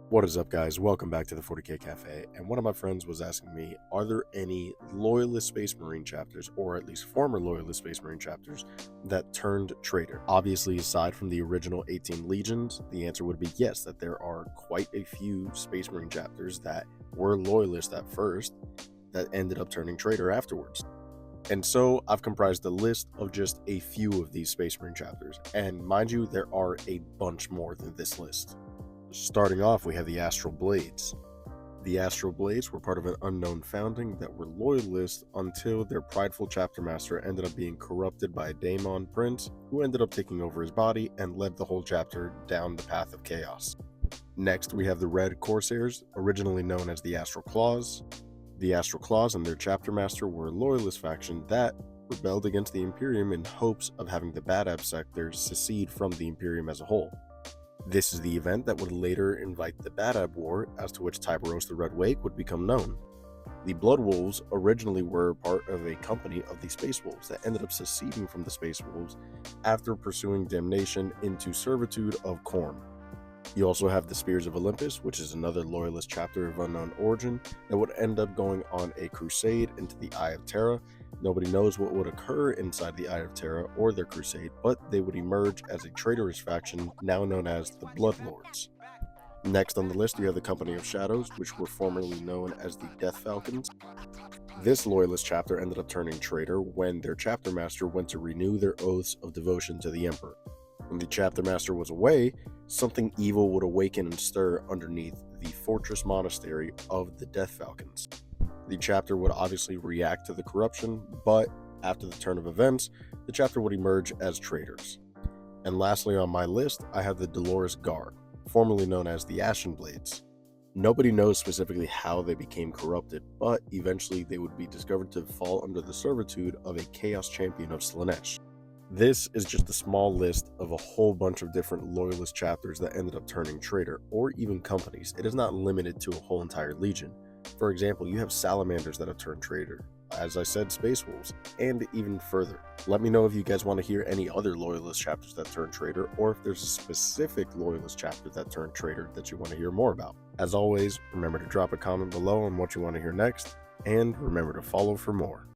What is up, guys? Welcome back to the 40K Cafe. And one of my friends was asking me, are there any Loyalist Space Marine chapters, or at least former Loyalist Space Marine chapters, that turned traitor? Obviously, aside from the original 18 Legions, the answer would be yes, that there are quite a few Space Marine chapters that were Loyalist at first that ended up turning traitor afterwards. And so I've comprised a list of just a few of these Space Marine chapters. And mind you, there are a bunch more than this list. Starting off, we have the Astral Blades. The Astral Blades were part of an unknown founding that were loyalists until their prideful chapter master ended up being corrupted by a daemon prince who ended up taking over his body and led the whole chapter down the path of chaos. Next, we have the Red Corsairs, originally known as the Astral Claws. The Astral Claws and their chapter master were a loyalist faction that rebelled against the Imperium in hopes of having the Badab sector secede from the Imperium as a whole. This is the event that would later invite the Badab War, as to which Tyberos the Red Wake would become known. The Blood Wolves originally were part of a company of the Space Wolves that ended up seceding from the Space Wolves after pursuing damnation into servitude of Khorne. You also have the Spears of Olympus, which is another loyalist chapter of unknown origin that would end up going on a crusade into the Eye of Terra. Nobody knows what would occur inside the Eye of Terra or their crusade, but they would emerge as a traitorous faction now known as the Bloodlords. Next on the list, you have the Company of Shadows, which were formerly known as the Death Falcons. This loyalist chapter ended up turning traitor when their chapter master went to renew their oaths of devotion to the Emperor. When the chapter master was away, something evil would awaken and stir underneath the fortress monastery of the Death Falcons. The chapter would obviously react to the corruption, but after the turn of events, the chapter would emerge as traitors. And lastly on my list, I have the Dolores Guard, formerly known as the Ashen Blades. Nobody knows specifically how they became corrupted, but eventually they would be discovered to fall under the servitude of a Chaos Champion of Slaanesh. This is just a small list of a whole bunch of different loyalist chapters that ended up turning traitor, or even companies. It is not limited to a whole entire legion. For example, you have salamanders that have turned traitor, as I said, Space Wolves, and even further. Let me know if you guys want to hear any other loyalist chapters that turn traitor, or if there's a specific loyalist chapter that turned traitor that you want to hear more about. As always, remember to drop a comment below on what you want to hear next, and remember to follow for more.